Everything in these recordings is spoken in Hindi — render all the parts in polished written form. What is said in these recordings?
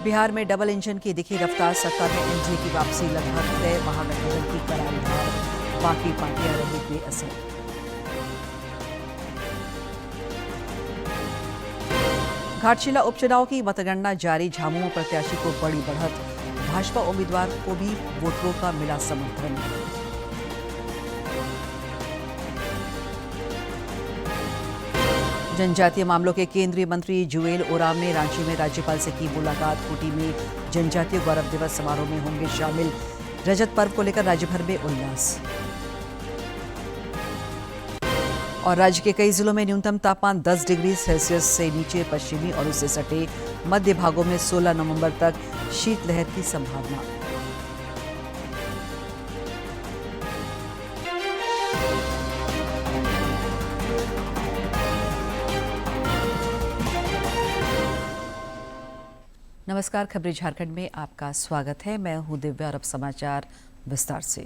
बिहार में डबल इंजन की दिखी रफ्तार, सत्ता में एनडीए की वापसी लगभग तय, महागठबंधन की करारी हार, बाकी पार्टियां रही बेअसर। घाटशिला उपचुनाव की मतगणना जारी, झामुमो प्रत्याशी को बड़ी बढ़त, भाजपा उम्मीदवार को भी वोटरों का मिला समर्थन। जनजातीय मामलों के केंद्रीय मंत्री जुएल ओराम ने रांची में राज्यपाल से की मुलाकात, खूंटी में जनजातीय गौरव दिवस समारोह में होंगे शामिल, रजत पर्व को लेकर राज्य भर में उल्लास। और राज्य के कई जिलों में न्यूनतम तापमान 10 डिग्री सेल्सियस से नीचे, पश्चिमी और उससे सटे मध्य भागों में 16 नवंबर तक शीतलहर की संभावना। नमस्कार, खबरें झारखंड में आपका स्वागत है। मैं हूं दिव्या और अब समाचार विस्तार से।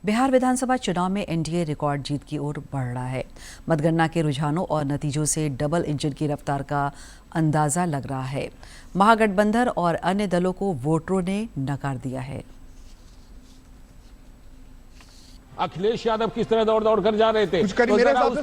बिहार विधानसभा चुनाव में एनडीए रिकॉर्ड जीत की ओर बढ़ रहा है। मतगणना के रुझानों और नतीजों से डबल इंजन की रफ्तार का अंदाजा लग रहा है। महागठबंधन और अन्य दलों को वोटरों ने नकार दिया है। अखिलेश यादव किस तरह दौड़ दौड़ कर जा रहे थे, तो मेरे हिसाब से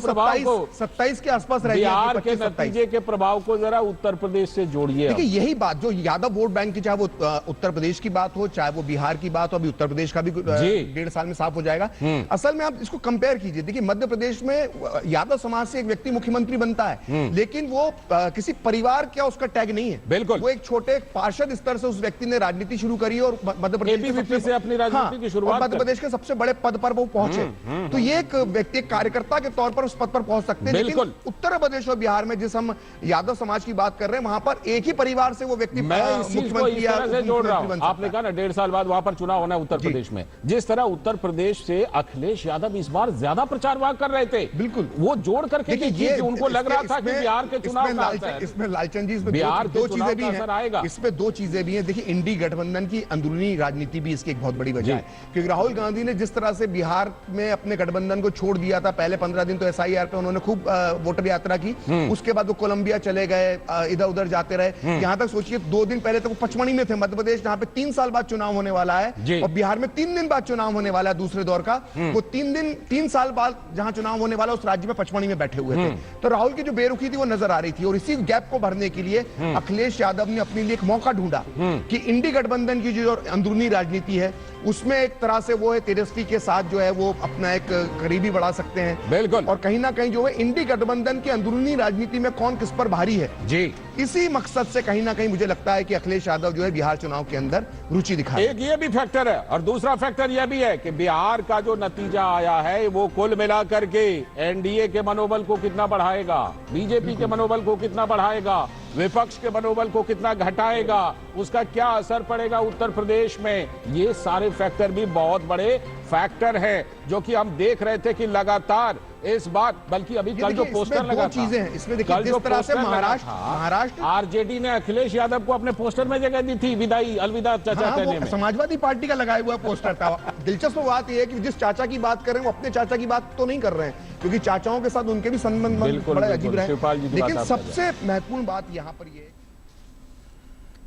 27 के आसपास रहेगी। बिहार के नतीजे के प्रभाव को जरा उत्तर प्रदेश से जोड़िए। देखिए, यही बात जो यादव वोट बैंक की, चाहे वो उत्तर प्रदेश की बात हो, चाहे वो बिहार की बात हो, अभी उत्तर प्रदेश का भी 1.5 साल में साफ हो जाएगा। असल में आप इसको कंपेयर कीजिए। देखिए, मध्य प्रदेश में यादव समाज से एक व्यक्ति मुख्यमंत्री बनता है, लेकिन वो किसी परिवार क्या उसका टैग नहीं है। बिल्कुल, वो एक छोटे पार्षद स्तर से उस व्यक्ति ने राजनीति शुरू करी और मध्य प्रदेश से अपनी राजनीति की शुरुआत, मध्य प्रदेश के सबसे बड़े पद पर वो पहुंचे। तो ये एक व्यक्ति, एक कार्यकर्ता के तौर पर उस पद पर पहुंच सकते हैं। लेकिन उत्तर प्रदेश और बिहार में जिस हम यादव समाज की बात कर रहे हैं, वहां पर एक ही परिवार से वो व्यक्ति मुख्यमंत्री से जोड़ रहा हूं। आपने कहा ना 1.5 साल बाद वहां पर चुनाव होना है उत्तर प्रदेश में। जिस तरह उत्तर प्रदेश से अखिलेश यादव इस बार ज्यादा प्रचार वाह कर रहे थे, बिल्कुल वो जोड़ करके देखिए, उनको लग रहा था कि बिहार के चुनाव इसमें लालचंद जी, इसमें बिहार दो चीजें भी हैं। इसमें 2 चीजें भी हैं। देखिए, इंडी गठबंधन की अंदरूनी राजनीति भी इसकी एक बहुत बड़ी वजह है, क्योंकि राहुल गांधी ने जिस तरह से बिहार में अपने गठबंधन को छोड़ दिया था, पहले 15 दिन तो एसआईआर पे उन्होंने खूब वोटर यात्रा की, उसके बाद वो कोलंबिया चले गए, इधर उधर जाते रहे। यहां तक सोचिए 2 दिन पहले तक वो पचमणी में थे, मध्य प्रदेश जहां पे 3 साल बाद चुनाव होने वाला है, और बिहार में 3 दिन बाद चुनाव होने वाला है दूसरे दौर का। वो 3 साल बाद जहां चुनाव होने वाला उस राज्य में पचमणी में बैठे हुए थे। तो राहुल की जो बेरुखी थी वो नजर आ रही थी, और इसी गैप को भरने के लिए अखिलेश यादव ने अपने लिए एक मौका ढूंढा कि इंडी गठबंधन की जो अंदरूनी राजनीति है उसमें एक तरह से वो है तेजस्वी के साथ जो है वो अपना एक करीबी बढ़ा सकते हैं। बिल्कुल, और कहीं ना कहीं जो है इंडी गठबंधन की अंदरूनी राजनीति में कौन किस पर भारी है जी, इसी मकसद से कहीं ना कहीं मुझे लगता है कि अखिलेश यादव जो है बिहार चुनाव के अंदर रुचि दिखाए। एक ये भी फैक्टर है, और दूसरा फैक्टर यह भी है कि बिहार का जो नतीजा आया है वो कुल मिलाकर के एनडीए के मनोबल को कितना बढ़ाएगा, बीजेपी के मनोबल को कितना बढ़ाएगा, विपक्ष के मनोबल को कितना घटाएगा, उसका क्या असर पड़ेगा उत्तर प्रदेश में। ये सारे फैक्टर भी बहुत बड़े फैक्टर हैं, जो कि हम देख रहे थे कि लगातार इस बार, बल्कि अभी कल जो पोस्टर लगा था, चीजें हैं इसमें। देखिए, जिस तरह से महाराष्ट्र आरजेडी ने अखिलेश यादव को अपने पोस्टर में जगह दी थी, विदाई अलविदा चाचा कहने में, समाजवादी पार्टी का लगाया हुआ पोस्टर था। दिलचस्प बात यह है कि जिस चाचा की बात कर रहे हैं वो अपने चाचा की बात तो नहीं कर रहे हैं, क्योंकि चाचाओं के साथ उनके भी संबंध बड़ा अजीब रहे। लेकिन सबसे महत्वपूर्ण बात यहाँ पर यह है,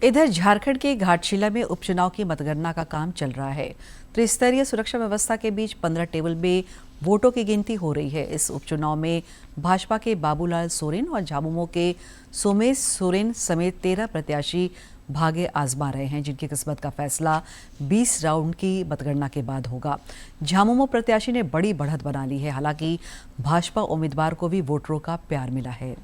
इधर झारखंड के घाटशिला में उपचुनाव की मतगणना का काम चल रहा है। त्रिस्तरीय सुरक्षा व्यवस्था के बीच 15 टेबल में वोटों की गिनती हो रही है। इस उपचुनाव में भाजपा के बाबूलाल सोरेन और झामुमो के सोमेश सोरेन समेत 13 प्रत्याशी भाग्य आजमा रहे हैं, जिनकी किस्मत का फैसला 20 राउंड की मतगणना के बाद होगा। झामुमो प्रत्याशी ने बड़ी बढ़त बना ली है, हालांकि भाजपा उम्मीदवार को भी वोटरों का प्यार मिला है।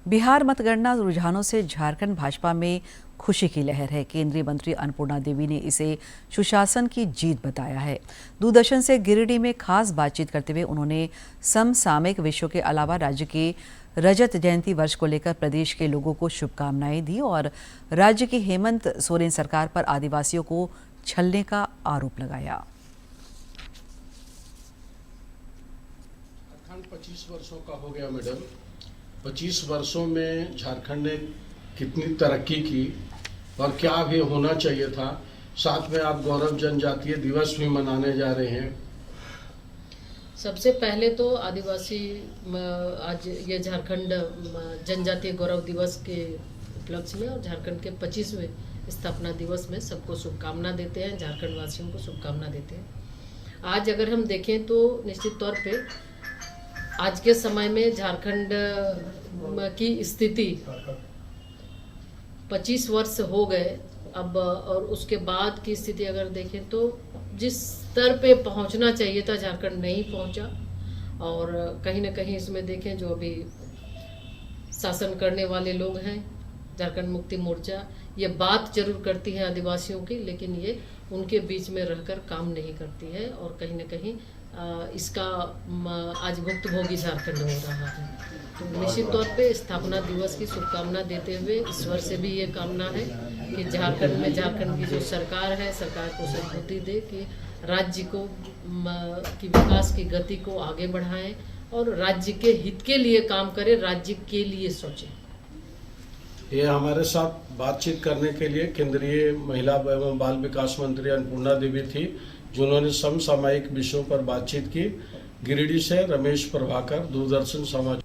बिहार मतगणना रुझानों से झारखंड भाजपा में खुशी की लहर है। केंद्रीय मंत्री अन्नपूर्णा देवी ने इसे सुशासन की जीत बताया है। दूरदर्शन से गिरिडीह में खास बातचीत करते हुए उन्होंने समसामयिक विषयों के अलावा राज्य के रजत जयंती वर्ष को लेकर प्रदेश के लोगों को शुभकामनाएं दी और राज्य की हेमंत सोरेन सरकार पर आदिवासियों को छलने का आरोप लगाया। 25 वर्षों का हो गया मैडम। 25 वर्षों में झारखंड ने कितनी तरक्की की और क्या भी होना चाहिए था। साथ में आप गौरव जनजातीय दिवस भी मनाने जा रहे हैं। सबसे पहले तो आदिवासी आज ये झारखंड जनजातीय गौरव दिवस के उपलक्ष्य में और झारखंड के 25वें स्थापना दिवस में सबको शुभकामना देते हैं, झारखंड वासियों को शुभकामना देते हैं। आज अगर हम देखें तो निश्चित तौर पे आज के समय में झारखंड की स्थिति 25 वर्ष हो गए अब, और उसके बाद की स्थिति अगर देखें तो जिस स्तर पे पहुंचना चाहिए था झारखंड नहीं पहुंचा। और कहीं ना कहीं इसमें देखें जो अभी शासन करने वाले लोग हैं, झारखंड मुक्ति मोर्चा, ये बात जरूर करती है आदिवासियों की, लेकिन ये उनके बीच में रहकर काम नहीं करती है और कहीं ना कहीं इसका आज भुक्तभोगी झारखंड हो रहा है। तो निश्चित तौर पे स्थापना दिवस की शुभकामना देते हुए ईश्वर से भी ये कामना है कि झारखंड में झारखंड की जो सरकार है, सरकार को सद्बुद्धि दे कि राज्य को की विकास की गति को आगे बढ़ाएं और राज्य के हित के लिए काम करें, राज्य के लिए सोचें। ये हमारे साथ बातचीत करने के लिए केंद्रीय महिला एवं बाल विकास मंत्री अन्नपूर्णा देवी थी, जिन्होंने समसामयिक विषयों पर बातचीत की। गिरिडीह से रमेश प्रभाकर, दूरदर्शन समाचार।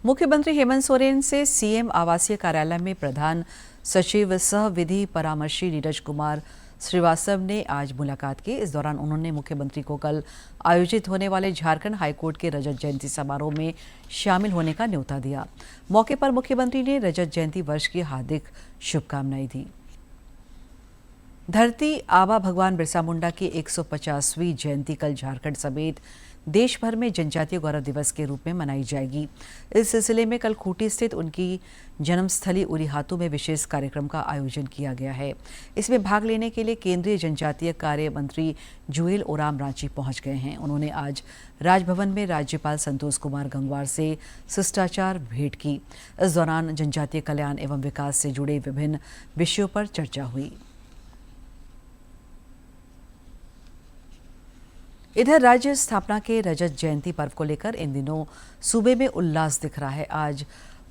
मुख्यमंत्री हेमंत सोरेन से सीएम आवासीय कार्यालय में प्रधान सचिव सह विधि परामर्शी नीरज कुमार श्रीवास्तव ने आज मुलाकात की। इस दौरान उन्होंने मुख्यमंत्री को कल आयोजित होने वाले झारखंड हाईकोर्ट के रजत जयंती समारोह में शामिल होने का न्योता दिया। मौके पर मुख्यमंत्री ने रजत जयंती वर्ष की हार्दिक शुभकामनाएं दी। धरती आबा भगवान बिरसा मुंडा की 150वीं जयंती कल झारखंड समेत देश भर में जनजातीय गौरव दिवस के रूप में मनाई जाएगी। इस सिलसिले में कल खूंटी स्थित उनकी जन्मस्थली उरीहातू में विशेष कार्यक्रम का आयोजन किया गया है। इसमें भाग लेने के लिए केंद्रीय जनजातीय कार्य मंत्री जुएल ओराम रांची पहुंच गए हैं। उन्होंने आज राजभवन में राज्यपाल संतोष कुमार गंगवार से शिष्टाचार भेंट की। इस दौरान जनजातीय कल्याण एवं विकास से जुड़े विभिन्न विषयों पर चर्चा हुई। इधर राज्य स्थापना के रजत जयंती पर्व को लेकर इन दिनों सूबे में उल्लास दिख रहा है। आज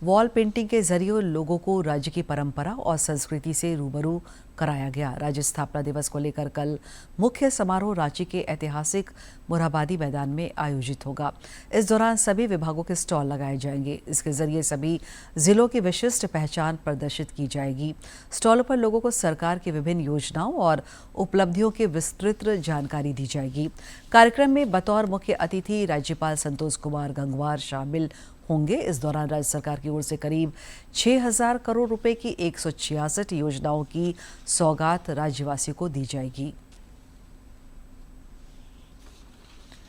वॉल पेंटिंग के जरिए लोगों को राज्य की परंपरा और संस्कृति से रूबरू कराया गया। राज्य स्थापना दिवस को लेकर कल मुख्य समारोह रांची के ऐतिहासिक मोरहाबादी मैदान में आयोजित होगा। इस दौरान सभी विभागों के स्टॉल लगाए जाएंगे। इसके जरिए सभी जिलों की विशिष्ट पहचान प्रदर्शित की जाएगी। स्टॉलों पर लोगों को सरकार की विभिन्न योजनाओं और उपलब्धियों की विस्तृत जानकारी दी जाएगी। कार्यक्रम में बतौर मुख्य अतिथि राज्यपाल संतोष कुमार गंगवार शामिल होंगे। इस दौरान राज्य सरकार की ओर से करीब 6,000 करोड़ रुपए की 166 योजनाओं की सौगात राज्यवासियों को दी जाएगी।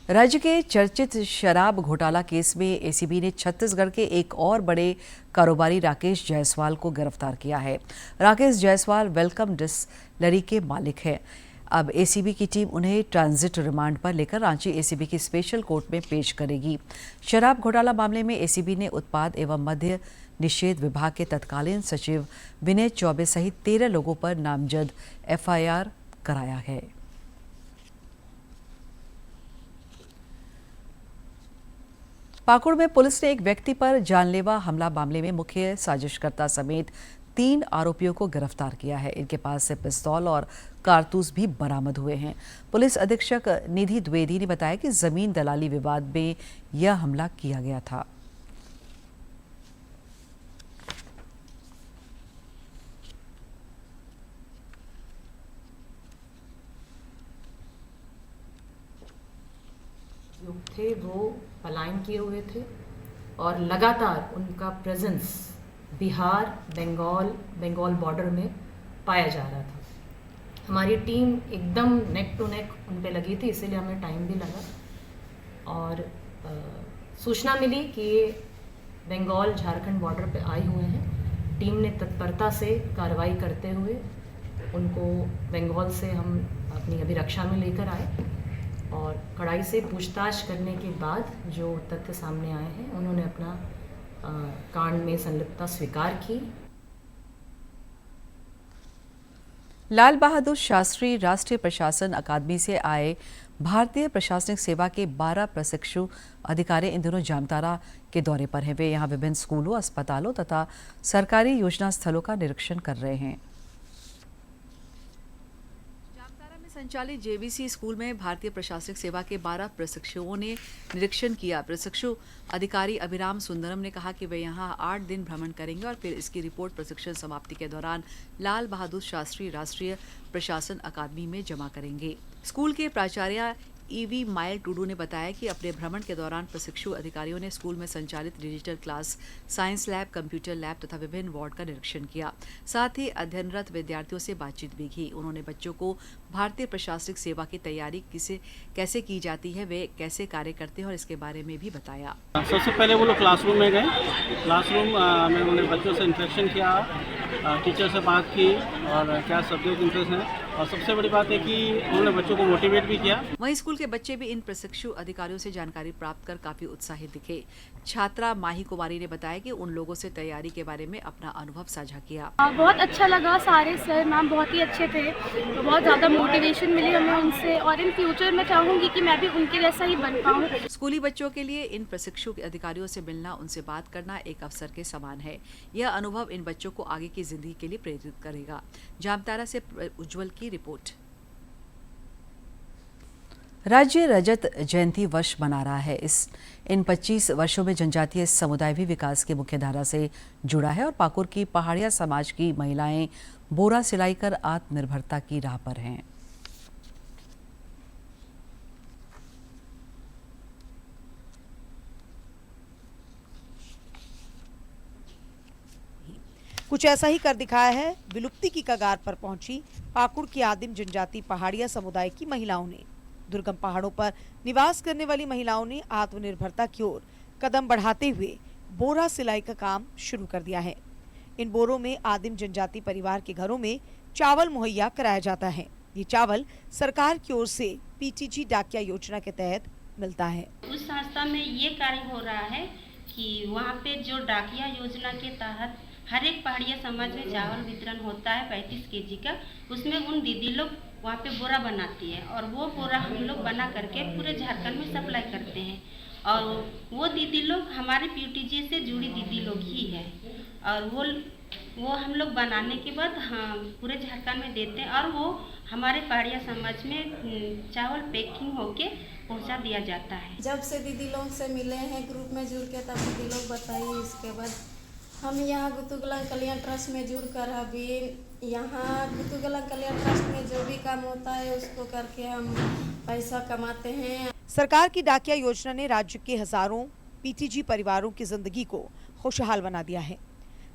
राज्य के चर्चित शराब घोटाला केस में एसीबी ने छत्तीसगढ़ के एक और बड़े कारोबारी राकेश जायसवाल को गिरफ्तार किया है। राकेश जायसवाल वेलकम डिस्टिलरी के मालिक है। अब एसीबी की टीम उन्हें ट्रांजिट रिमांड पर लेकर रांची एसीबी की स्पेशल कोर्ट में पेश करेगी। शराब घोटाला मामले में एसीबी ने उत्पाद एवं मद्य निषेध विभाग के तत्कालीन सचिव विनय चौबे सहित 13 लोगों पर नामजद एफआईआर कराया है। पाकुड़ में पुलिस ने एक व्यक्ति पर जानलेवा हमला मामले में मुख्य साजिशकर्ता समेत 3 आरोपियों को गिरफ्तार किया है। इनके पास से पिस्तौल और कारतूस भी बरामद हुए हैं। पुलिस अधीक्षक निधि द्विवेदी ने बताया कि जमीन दलाली विवाद में यह हमला किया गया था। लोग थे वो पलायन किए हुए थे और लगातार उनका प्रेजेंस बिहार, बंगाल बॉर्डर में पाया जा रहा था। हमारी टीम एकदम नेक टू नेक उन पे लगी थी, इसीलिए हमें टाइम भी लगा। और सूचना मिली कि ये बंगाल झारखंड बॉर्डर पे आए हुए हैं। टीम ने तत्परता से कार्रवाई करते हुए उनको बंगाल से हम अपनी अभिरक्षा में लेकर आए और कड़ाई से पूछताछ करने के बाद जो तथ्य सामने आए हैं उन्होंने अपना कांड में संलिप्तता स्वीकार की। लाल बहादुर शास्त्री राष्ट्रीय प्रशासन अकादमी से आए भारतीय प्रशासनिक सेवा के 12 प्रशिक्षु अधिकारी इन दिनों जामताड़ा के दौरे पर हैं। वे यहां विभिन्न स्कूलों, अस्पतालों तथा सरकारी योजना स्थलों का निरीक्षण कर रहे हैं। जामताड़ा में संचालित जेवीसी स्कूल में भारतीय प्रशासनिक सेवा के 12 प्रशिक्षुओं ने निरीक्षण किया। प्रशिक्षु अधिकारी अभिराम सुंदरम ने कहा कि वे यहां 8 दिन भ्रमण करेंगे और फिर इसकी रिपोर्ट प्रशिक्षण समाप्ति के दौरान लाल बहादुर शास्त्री राष्ट्रीय प्रशासन अकादमी में जमा करेंगे। स्कूल के प्राचार्य ईवी माइल टूडू ने बताया कि अपने भ्रमण के दौरान प्रशिक्षु अधिकारियों ने स्कूल में संचालित digital class, science lab, computer lab तथा विभिन्न वार्ड का निरीक्षण किया। साथ ही अध्ययनरत विद्यार्थियों से बातचीत भी की। उन्होंने बच्चों को भारतीय प्रशासनिक सेवा की तैयारी कैसे की जाती है, वे कैसे कार्य करते हैं और इसके बारे में भी बताया। सबसे पहले वो लोग क्लासरूम में गए। क्लासरूम में उन्होंने बच्चों से इंटरेक्शन किया, टीचर से बात की और क्या सब्जेक्ट इंटरेस्ट है, और सबसे बड़ी बात है कि उन्होंने बच्चों को मोटिवेट भी किया। वहीं स्कूल के बच्चे भी इन प्रशिक्षु अधिकारियों से जानकारी प्राप्त कर काफी उत्साहित दिखे। छात्रा माही कुमारी ने बताया कि उन लोगों से तैयारी के बारे में अपना अनुभव साझा किया। बहुत अच्छा लगा, सारे सर मैम बहुत ही अच्छे थे, तो बहुत ज़्यादा मोटिवेशन मिली हमें उनसे और इन फ्यूचर में चाहूँगी कि मैं भी उनके जैसा ही बन पाऊँ। स्कूली बच्चों के लिए इन प्रशिक्षु अधिकारियों से मिलना, उनसे बात करना एक अवसर के समान है। यह अनुभव इन बच्चों को आगे की जिंदगी के लिए प्रेरित करेगा। जामताड़ा से उज्जवल की रिपोर्ट। राज्य रजत जयंती वर्ष मना रहा है। इन 25 वर्षों में जनजातीय समुदाय भी विकास की मुख्य धारा से जुड़ा है और पाकुड़ की पहाड़िया समाज की महिलाएं बोरा सिलाई कर आत्मनिर्भरता की राह पर हैं। कुछ ऐसा ही कर दिखाया है विलुप्ति की कगार पर पहुंची पाकुड़ की आदिम जनजाति पहाड़िया समुदाय की महिलाओं ने। दुर्गम पहाड़ों पर निवास करने वाली महिलाओं ने आत्मनिर्भरता की ओर कदम बढ़ाते हुए बोरा सिलाई का काम शुरू कर दिया है। इन बोरों में आदिम जनजाति परिवार के घरों में चावल मुहैया कराया जाता है। ये चावल सरकार की ओर से पीटीजी डाकिया योजना के तहत मिलता है। उस संस्था में ये कार्य हो रहा है कि वहाँ पे जो डाकिया योजना के तहत हर एक पहाड़िया समाज में चावल वितरण होता है 35 केजी का। उसमें उन दीदी लोग वहाँ पे बोरा बनाती है और वो बोरा हम लोग बना करके पूरे झारखंड में सप्लाई करते हैं। और वो दीदी लोग हमारे पीटीजी से जुड़ी दीदी लोग ही है और वो हम लोग बनाने के बाद हाँ पूरे झारखंड में देते हैं और वो हमारे पहाड़िया समाज में चावल पैकिंग होके पहुंचा दिया जाता है। जब से दीदी लोग से मिले हैं ग्रुप में जुड़ के तब दीदी लोग बताइए। इसके बाद हम यहाँ गुतुगला कल्याण ट्रस्ट में जुड़कर अभी यहाँ गुतुगला कल्याण ट्रस्ट में जो भी काम होता है उसको करके हम पैसा कमाते हैं। सरकार की डाकिया योजना ने राज्य के हजारों पीटीजी परिवारों की जिंदगी को खुशहाल बना दिया है।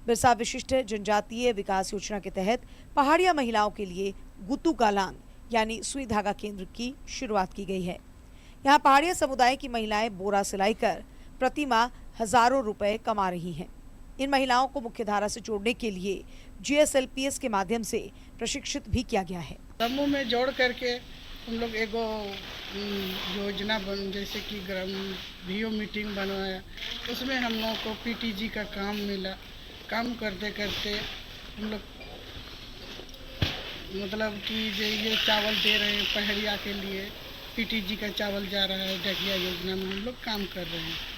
बिरसा विशिष्ट जनजातीय विकास योजना के तहत पहाड़िया महिलाओं के लिए गुतु गालांग यानी सुई धागा केंद्र की शुरुआत की गई है। यहाँ पहाड़िया समुदाय की महिलाएं बोरा सिलाई कर प्रति माह हजारों रुपए कमा रही हैं। इन महिलाओं को मुख्यधारा से जोड़ने के लिए GSLPS के माध्यम से प्रशिक्षित भी किया गया है। समूह में जोड़ करके हम लोग एगो योजना जैसे कि VO मीटिंग बनवाया, उसमें हम लोगों को पीटीजी का काम मिला। काम करते करते हम लोग मतलब कि ये चावल दे रहे हैं पहाड़िया के लिए, पीटीजी का चावल जा रहा है डाकिया योजना में हम लोग काम कर रहे हैं।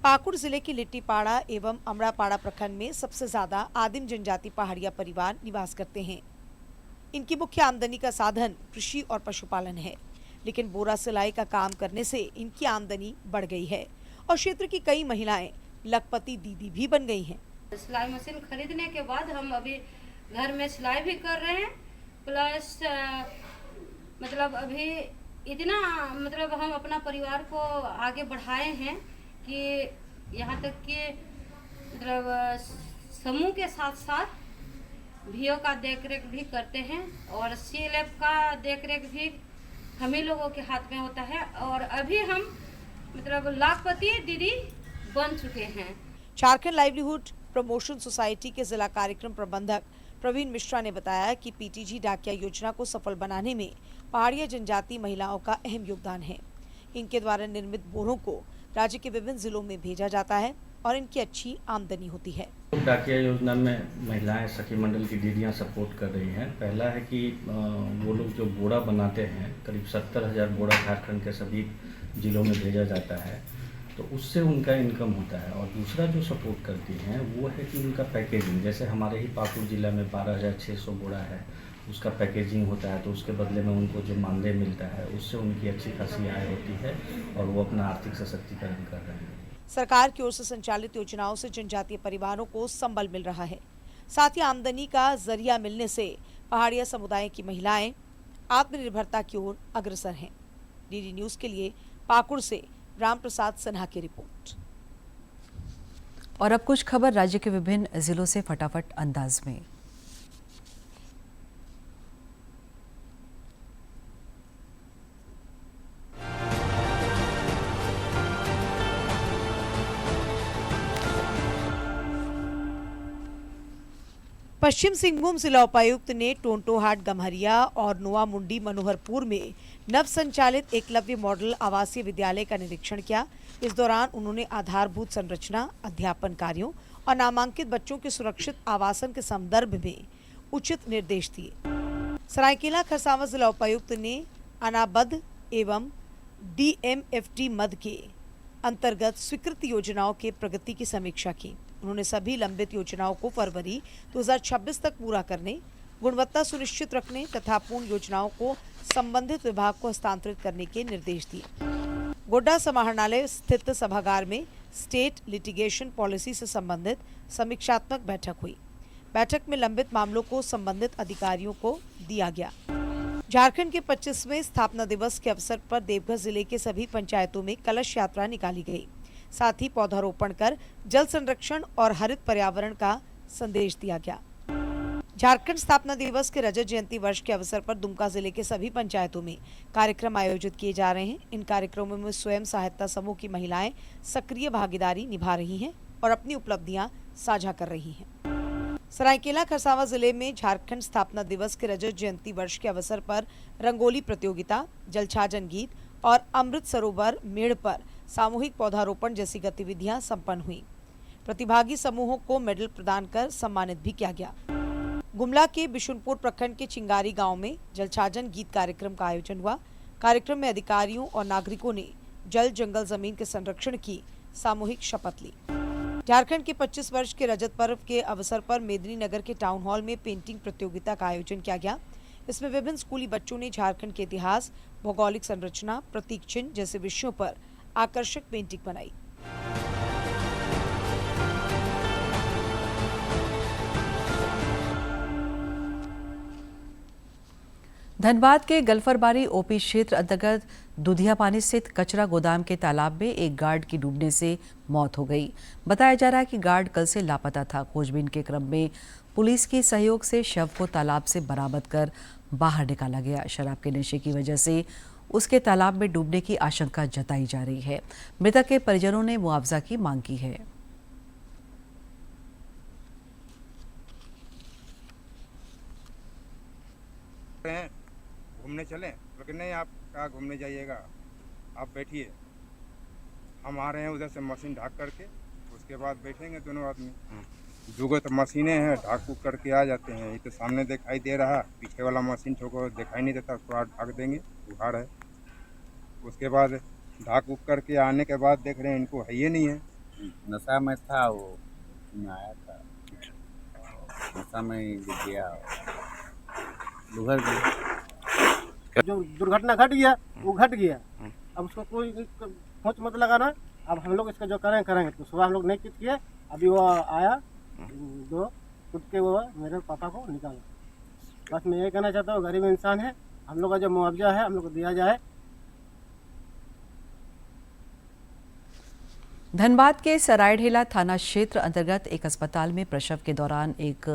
पाकुड़ जिले की लिट्टीपाड़ा एवं अमरापाड़ा प्रखंड में सबसे ज्यादा आदिम जनजाति पहाड़िया परिवार निवास करते हैं। इनकी मुख्य आमदनी का साधन कृषि और पशुपालन है, लेकिन बोरा सिलाई का काम करने से इनकी आमदनी बढ़ गई है और क्षेत्र की कई महिलाएं लखपति दीदी भी बन गई हैं। सिलाई मशीन खरीदने के बाद हम अभी घर में सिलाई भी कर रहे हैं, प्लस मतलब अभी इतना मतलब हम अपना परिवार को आगे बढ़ाए हैं कि यहाँ तक कि मतलब समूह के साथ साथ VO का देखरेख भी करते हैं और CLF का देखरेख भी हम ही लोगों के हाथ में होता है और अभी हम मतलब लाखपति दीदी बन चुके हैं। झारखंड लाइवलीहुड प्रमोशन सोसाइटी के जिला कार्यक्रम प्रबंधक प्रवीण मिश्रा ने बताया कि पीटीजी डाकिया योजना को सफल बनाने में पहाड़िया जनजाति महिलाओं का अहम योगदान है। इनके द्वारा निर्मित बोरों को राज्य के विभिन्न जिलों में भेजा जाता है। और इनकी अच्छी आमदनी होती है। डाकिया योजना में महिलाएं सखी मंडल की दीदियां सपोर्ट कर रही हैं। पहला है कि वो लोग जो बोरा बनाते हैं, करीब 70,000 बोरा झारखंड के सभी जिलों में भेजा जाता है, तो उससे उनका इनकम होता है। और दूसरा जो सपोर्ट करती हैं वो है कि उनका पैकेजिंग, जैसे हमारे ही पाकुड़ जिला में 12,600 बोरा है, उसका पैकेजिंग होता है, तो उसके बदले में उनको जो मानदेय मिलता है उससे उनकी अच्छी खासी आय होती है और वो अपना आर्थिक सशक्तिकरण कर रहे हैं। सरकार की ओर से संचालित योजनाओं से जनजातीय परिवारों को संबल मिल रहा है। साथ ही आमदनी का जरिया मिलने से पहाड़िया समुदाय की महिलाएं आत्मनिर्भरता की ओर अग्रसर हैं। डीडी न्यूज के लिए पाकुड़ से राम प्रसाद सिन्हा की रिपोर्ट। और अब कुछ खबर राज्य के विभिन्न जिलों से फटाफट अंदाज में। पश्चिम सिंहभूम जिला उपायुक्त ने टोंटोहाट गम्हरिया और नोआमुंडी मनोहरपुर में नव संचालित एकलव्य मॉडल आवासीय विद्यालय का निरीक्षण किया। इस दौरान उन्होंने आधारभूत संरचना, अध्यापन कार्यों और नामांकित बच्चों के सुरक्षित आवासन के संदर्भ में उचित निर्देश दिए। सरायकेला खरसावां जिला उपायुक्त ने अनाबद्ध एवं DMFT मद के अंतर्गत स्वीकृत योजनाओं के प्रगति की समीक्षा की। उन्होंने सभी लंबित योजनाओं को फरवरी 2026 तक पूरा करने, गुणवत्ता सुनिश्चित रखने तथा पूर्ण योजनाओं को संबंधित विभाग को हस्तांतरित करने के निर्देश दिए। गोड्डा समाहरणालय स्थित सभागार में स्टेट लिटिगेशन पॉलिसी से संबंधित समीक्षात्मक बैठक हुई। बैठक में लंबित मामलों को संबंधित अधिकारियों को दिया गया। झारखंड के 25वें स्थापना दिवस के अवसर पर देवघर जिले के सभी पंचायतों में कलश यात्रा निकाली गई। साथ ही पौधारोपण कर जल संरक्षण और हरित पर्यावरण का संदेश दिया गया। झारखंड स्थापना दिवस के रजत जयंती वर्ष के अवसर पर दुमका जिले के सभी पंचायतों में कार्यक्रम आयोजित किए जा रहे हैं। इन कार्यक्रमों में स्वयं सहायता समूह की महिलाएं सक्रिय भागीदारी निभा रही हैं और अपनी उपलब्धियां साझा कर रही हैं। सरायकेला खरसावां जिले में झारखंड स्थापना दिवस के रजत जयंती वर्ष के अवसर पर रंगोली प्रतियोगिता, जलछाजन गीत और अमृत सरोवर मेड़ पर सामूहिक पौधारोपण जैसी गतिविधियां संपन्न हुई। प्रतिभागी समूहों को मेडल प्रदान कर सम्मानित भी किया गया। गुमला के बिशुनपुर प्रखंड के चिंगारी गांव में जलछाजन गीत कार्यक्रम का आयोजन हुआ। कार्यक्रम में अधिकारियों और नागरिकों ने जल, जंगल, जमीन के संरक्षण की सामूहिक शपथ ली। झारखंड के 25 वर्ष के रजत पर्व के अवसर पर मेदिनीनगर के टाउन हॉल में पेंटिंग प्रतियोगिता का आयोजन किया गया। इसमें विभिन्न स्कूली बच्चों ने झारखंड के इतिहास, भौगोलिक संरचना, प्रतीक चिन्ह जैसे विषयों पर आकर्षक पेंटिंग बनाई। धनबाद के गल्फरबारी ओपी क्षेत्र अंतर्गत दुधिया पानी स्थित कचरा गोदाम के तालाब में एक गार्ड की डूबने से मौत हो गई। बताया जा रहा है कि गार्ड कल से लापता था। खोजबीन के क्रम में पुलिस के सहयोग से शव को तालाब से बरामद कर बाहर निकाला गया। शराब के नशे की वजह से उसके तालाब में डूबने की आशंका जताई जा रही है। मृतक के परिजनों ने मुआवजा की मांग की है। घूमने चलें, लेकिन नहीं, आप कहाँ घूमने जाइएगा, आप बैठिए, हम आ रहे हैं उधर से मशीन ढाक करके, उसके बाद बैठेंगे दोनों आदमी। दुगो तो मशीनें हैं, ढाक उक करके आ जाते हैं। ये तो सामने दिखाई दे रहा, पीछे वाला मशीन को दिखाई नहीं देता, उसको ढाक देंगे, उघाड़ है। उसके बाद ढाक उक करके आने के बाद देख रहे हैं इनको है ये नहीं है। नशा में था, वो आया था, नशा में गिर गया, उधर गया। जो दुर्घटना घट गया वो घट गया। अब उसको कोई खोज मत लगाना। अब हम लोग इसका जो करेंगे। तो सुबह हम लोग नहीं किए, अभी वो आया, दो खुद के वो मेरे पापा को निकाला। बस मैं ये कहना चाहता हूँ, गरीब इंसान है, हम लोग का जो मुआवजा है हम लोग को दिया जाए। धनबाद के सरायढेला थाना क्षेत्र अंतर्गत एक अस्पताल में प्रसव के दौरान एक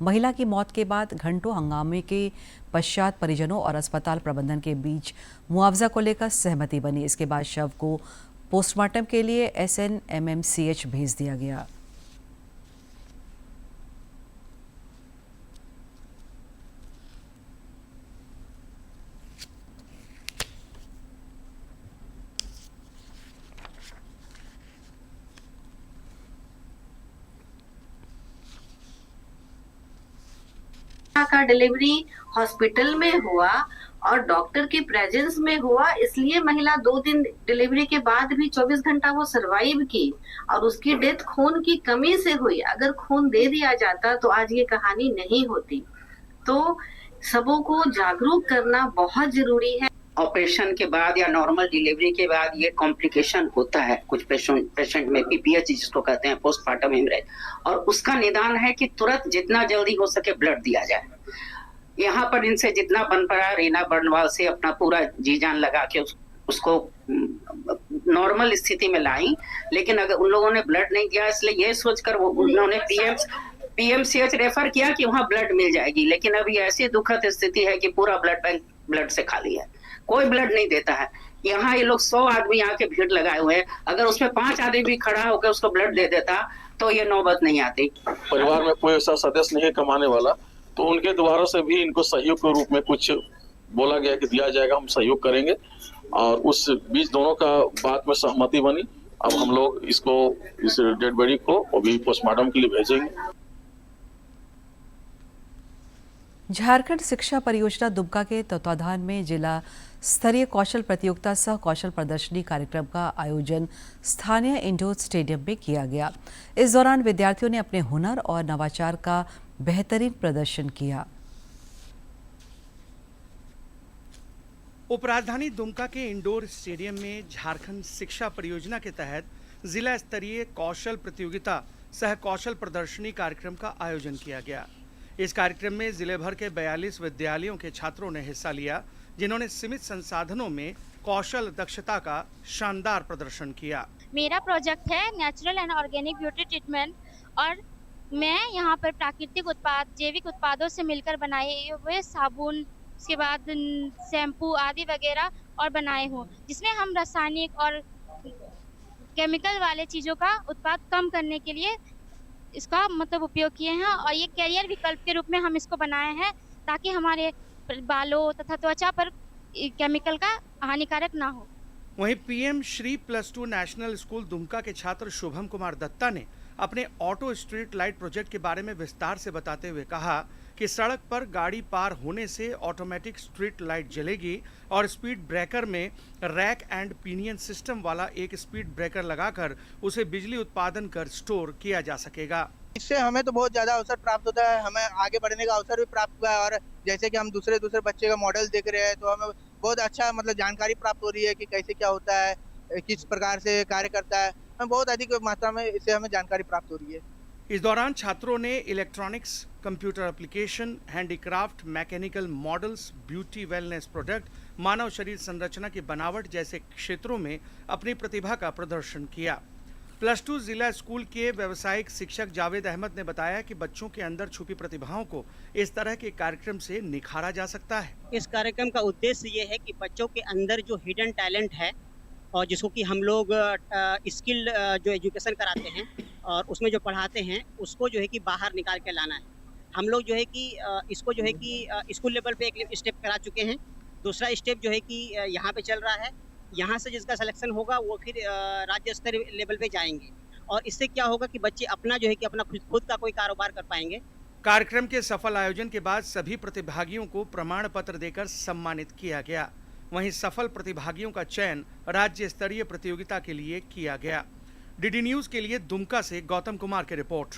महिला की मौत के बाद घंटों हंगामे के पश्चात परिजनों और अस्पताल प्रबंधन के बीच मुआवजा को लेकर सहमति बनी। इसके बाद शव को पोस्टमार्टम के लिए SNMMCH भेज दिया गया। का डिलीवरी हॉस्पिटल में हुआ और डॉक्टर के प्रेजेंस में हुआ, इसलिए महिला 2 दिन डिलीवरी के बाद भी 24 घंटा वो सरवाइव की और उसकी डेथ खून की कमी से हुई। अगर खून दे दिया जाता तो आज ये कहानी नहीं होती। तो सबों को जागरूक करना बहुत जरूरी है। ऑपरेशन के बाद या नॉर्मल डिलीवरी के बाद ये कॉम्प्लिकेशन होता है कुछ पेशेंट में, पीपीएच जिसको कहते हैं, पोस्टमार्टम हेमरेज, और उसका निदान है कि तुरंत जितना जल्दी हो सके ब्लड दिया जाए। यहाँ पर इनसे जितना बन पड़ा रीना बर्नवाल से अपना पूरा जी जान लगा के उसको नॉर्मल स्थिति में लाई, लेकिन अगर उन लोगों ने ब्लड नहीं दिया, इसलिए ये सोचकर वो उन्होंने पीएमसीएच रेफर किया कि वहाँ ब्लड मिल जाएगी, लेकिन अभी ऐसी दुखद स्थिति है कि पूरा ब्लड बैंक ब्लड से खाली है, कोई ब्लड नहीं देता है। यहाँ ये लोग 100 आदमी यहाँ के भीड़ लगाए हुए हैं, अगर उसमें 5 आदमी भी खड़ा होकर उसको ब्लड दे देता तो ये नौबत नहीं आती। परिवार में कोई ऐसा सदस्य नहीं है कमाने वाला, तो उनके द्वारा से भी इनको सहयोग के रूप में कुछ बोला गया कि दिया जाएगा, हम सहयोग करेंगे, और उस बीच दोनों का बात में सहमति बनी। अब हम लोग इसको इस डेड बॉडी को अभी पोस्टमार्टम के लिए भेजेंगे। झारखंड शिक्षा परियोजना दुमका के तत्वाधान में जिला स्तरीय कौशल प्रतियोगिता सह कौशल प्रदर्शनी कार्यक्रम का आयोजन स्थानीय इंडोर स्टेडियम में किया गया। इस दौरान विद्यार्थियों ने अपने हुनर और नवाचार का बेहतरीन प्रदर्शन किया। उपराजधानी दुमका के इंडोर स्टेडियम में झारखंड शिक्षा परियोजना के तहत जिला स्तरीय कौशल प्रतियोगिता सह कौशल प्रदर्शनी कार्यक्रम का आयोजन किया गया। इस कार्यक्रम में जिले भर के 42 विद्यालयों के छात्रों ने हिस्सा लिया, जिन्होंने सीमित संसाधनों में कौशल दक्षता का शानदार प्रदर्शन किया। मेरा प्रोजेक्ट है natural and organic beauty treatment, और मैं यहाँ पर प्राकृतिक उत्पाद, जैविक उत्पादों से मिलकर बनाए हुए साबुन, उसके बाद शैम्पू आदि वगैरह और बनाए हूँ, जिसमें हम रासायनिक और केमिकल वाले चीज़ों का उत्पाद कम करने के लिए इसका मतलब उपयोग किए हैं, और ये कैरियर विकल्प के रूप में हम इसको बनाए हैं ताकि हमारे बालों तथा त्वचा पर केमिकल का हानिकारक ना हो। वहीं PM Shri +2 national school Dumka के छात्र शुभम कुमार दत्ता ने अपने ऑटो स्ट्रीट लाइट प्रोजेक्ट के बारे में विस्तार से बताते हुए कहा कि सड़क पर गाड़ी पार होने से ऑटोमेटिक स्ट्रीट लाइट जलेगी और स्पीड ब्रेकर में रैक एंड पिनियन सिस्टम वाला एक स्पीड ब्रेकर लगाकर उसे बिजली उत्पादन कर स्टोर किया जा सकेगा। इससे हमें तो बहुत ज़्यादा अवसर प्राप्त होता है, हमें आगे बढ़ने का अवसर भी प्राप्त हुआ है, और जैसे कि हम दूसरे बच्चे का मॉडल देख रहे हैं तो हमें बहुत अच्छा मतलब जानकारी प्राप्त हो रही है कि कैसे क्या होता है, किस प्रकार से कार्य करता है, हमें बहुत अधिक मात्रा में इससे हमें जानकारी प्राप्त हो रही है। इस दौरान छात्रों ने electronics, computer application, handicraft, mechanical models, beauty wellness product, मानव शरीर संरचना की बनावट जैसे क्षेत्रों में अपनी प्रतिभा का प्रदर्शन किया। +2 जिला स्कूल के व्यावसायिक शिक्षक जावेद अहमद ने बताया कि बच्चों के अंदर छुपी प्रतिभाओं को इस तरह के कार्यक्रम से निखारा जा सकता है। इस कार्यक्रम का उद्देश्य ये है कि बच्चों के अंदर जो हिडन टैलेंट है और जिसको कि हम लोग स्किल जो एजुकेशन कराते हैं और उसमें जो पढ़ाते हैं उसको जो है कि बाहर निकाल के लाना है। हम लोग जो है कि इसको जो है कि स्कूल लेवल पे एक स्टेप करा चुके हैं, दूसरा स्टेप जो है कि यहाँ पे चल रहा है। यहाँ से जिसका सिलेक्शन होगा वो फिर राज्य स्तरीय लेवल पे जाएंगे, और इससे क्या होगा कि बच्चे अपना जो है कि अपना खुद का कोई कारोबार कर पाएंगे। कार्यक्रम के सफल आयोजन के बाद सभी प्रतिभागियों को प्रमाण पत्र देकर सम्मानित किया गया। वहीं सफल प्रतिभागियों का चयन राज्य स्तरीय प्रतियोगिता के लिए किया गया। डीडी न्यूज के लिए दुमका से गौतम कुमार की रिपोर्ट।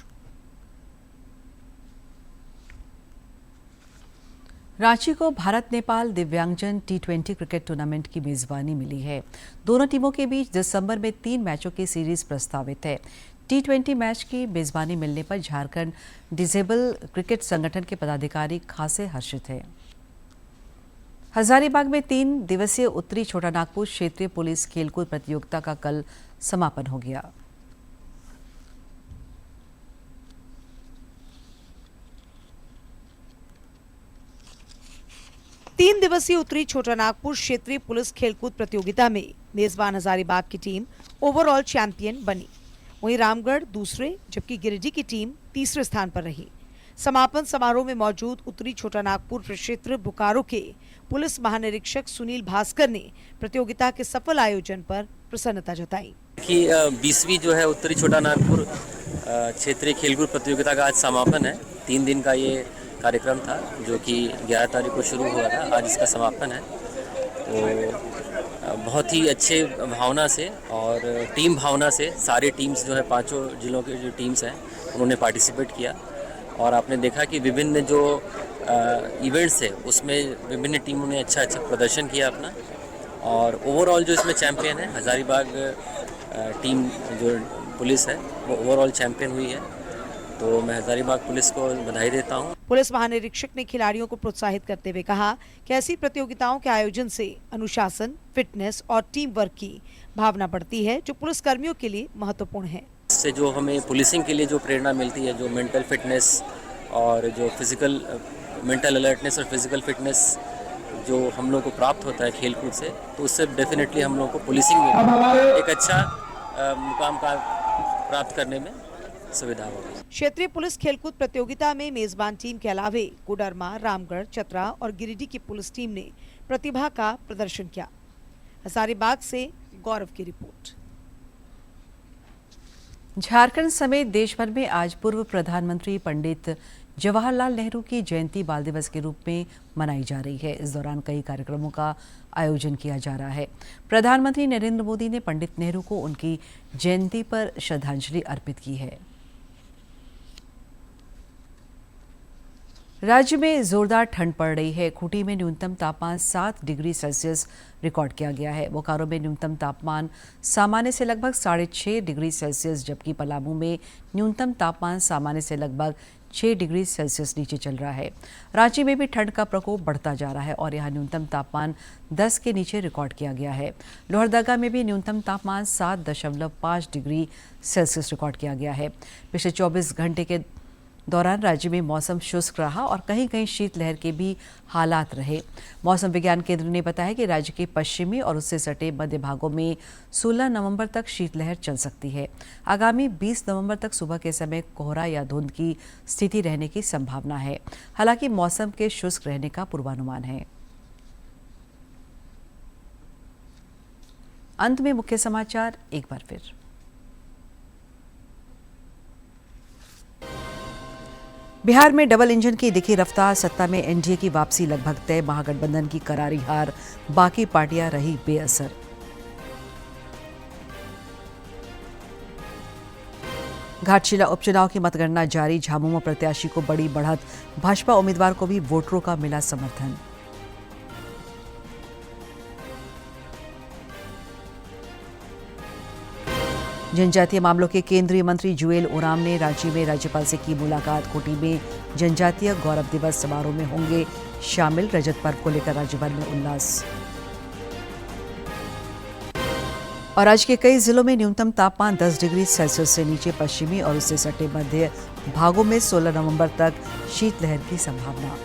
रांची को भारत नेपाल दिव्यांगजन T20 क्रिकेट टूर्नामेंट की मेजबानी मिली है। दोनों टीमों के बीच दिसंबर में 3 मैचों की सीरीज प्रस्तावित है। T20 मैच की मेजबानी मिलने पर झारखंड डिसेबल क्रिकेट संगठन के पदाधिकारी खासे हर्षित हैं। हजारीबाग में 3 दिवसीय उत्तरी छोटा नागपुर क्षेत्रीय पुलिस खेलकूद प्रतियोगिता का कल समापन हो गया। तीन दिवसीय उत्तरी छोटा नागपुर क्षेत्रीय पुलिस खेलकूद प्रतियोगिता में मेजबान हजारीबाग की टीम ओवरऑल चैंपियन बनी। वहीं रामगढ़ दूसरे जबकि गिरिडीह की टीम तीसरे स्थान पर रही। समापन समारोह में मौजूद उत्तरी छोटा नागपुर प्रक्षेत्र बोकारो के पुलिस महानिरीक्षक सुनील भास्कर ने प्रतियोगिता के सफल आयोजन पर प्रसन्नता जताई कि 20वीं जो है उत्तरी छोटा नागपुर क्षेत्रीय खेलकूद प्रतियोगिता का आज समापन है। 3 दिन का ये कार्यक्रम था जो कि 11 तारीख को शुरू हुआ था, आज इसका समापन है। तो बहुत ही अच्छे भावना से और टीम भावना से सारे टीम्स जो है 5 जिलों के जो टीम्स हैं उन्होंने पार्टिसिपेट किया और आपने देखा कि विभिन्न जो इवेंट्स है उसमें विभिन्न टीमों ने अच्छा प्रदर्शन किया अपना। और ओवरऑल जो इसमें चैंपियन है हज़ारीबाग टीम जो पुलिस है वो ओवरऑल चैंपियन हुई है, तो मैं हज़ारीबाग पुलिस को बधाई देता हूँ। पुलिस महानिरीक्षक ने खिलाड़ियों को प्रोत्साहित करते हुए कहा कि ऐसी प्रतियोगिताओं के आयोजन से अनुशासन, फिटनेस और टीम वर्क की भावना बढ़ती है जो पुलिस कर्मियों के लिए महत्वपूर्ण है। इससे जो हमें पुलिसिंग के लिए जो प्रेरणा मिलती है, जो मेंटल फिटनेस और जो फिजिकल मेंटल अलर्टनेस और फिजिकल फिटनेस जो हम लोग को प्राप्त होता है खेलकूद से, तो उससे डेफिनेटली हम लोग को पुलिसिंग में एक अच्छा मुकाम का प्राप्त करने में सुविधा होगी। क्षेत्रीय पुलिस खेलकूद प्रतियोगिता में मेजबान टीम के अलावे कोडरमा, रामगढ़, चतरा और गिरिडीह की पुलिस टीम ने प्रतिभा का प्रदर्शन किया। हजारीबाग से गौरव की रिपोर्ट। झारखंड समेत देश भर में आज पूर्व प्रधानमंत्री पंडित जवाहरलाल नेहरू की जयंती बाल दिवस के रूप में मनाई जा रही है। इस दौरान कई कार्यक्रमों का आयोजन किया जा रहा है। प्रधानमंत्री नरेंद्र मोदी ने पंडित नेहरू को उनकी जयंती पर श्रद्धांजलि अर्पित की है। राज्य में जोरदार ठंड पड़ रही है। खूंटी में न्यूनतम तापमान 7 डिग्री सेल्सियस रिकॉर्ड किया गया है। बोकारो में न्यूनतम तापमान सामान्य से लगभग 6.5 डिग्री सेल्सियस, जबकि पलामू में न्यूनतम तापमान सामान्य से लगभग 6 डिग्री सेल्सियस नीचे चल रहा है। रांची में भी ठंड का प्रकोप बढ़ता जा रहा है और यहाँ न्यूनतम तापमान 10 के नीचे रिकॉर्ड किया गया है। लोहरदगा में भी न्यूनतम तापमान 7.5 डिग्री सेल्सियस रिकॉर्ड किया गया है। पिछले 24 घंटे के दौरान राज्य में मौसम शुष्क रहा और कहीं कहीं शीतलहर के भी हालात रहे। मौसम विज्ञान केंद्र ने बताया कि राज्य के पश्चिमी और उससे सटे मध्य भागों में 16 नवंबर तक शीतलहर चल सकती है। आगामी 20 नवंबर तक सुबह के समय कोहरा या धुंध की स्थिति रहने की संभावना है। हालांकि मौसम के शुष्क रहने का पूर्वानुमान है। अंत में मुख्य समाचार एक बार फिर। बिहार में डबल इंजन की दिखी रफ्तार, सत्ता में एनडीए की वापसी लगभग तय, महागठबंधन की करारी हार, बाकी पार्टियां रही बेअसर। घाटशिला उपचुनाव की मतगणना जारी, झामुमो प्रत्याशी को बड़ी बढ़त, भाजपा उम्मीदवार को भी वोटरों का मिला समर्थन। जनजातीय मामलों के केंद्रीय मंत्री जुएल ओराम ने रांची में राज्यपाल से की मुलाकात। खूंटी में जनजातीय गौरव दिवस समारोह में होंगे शामिल। रजत पर्व को लेकर राज्य भर में उल्लास। और राज्य के कई जिलों में न्यूनतम तापमान 10 डिग्री सेल्सियस से नीचे, पश्चिमी और उससे सटे मध्य भागों में 16 नवंबर तक शीतलहर की संभावना।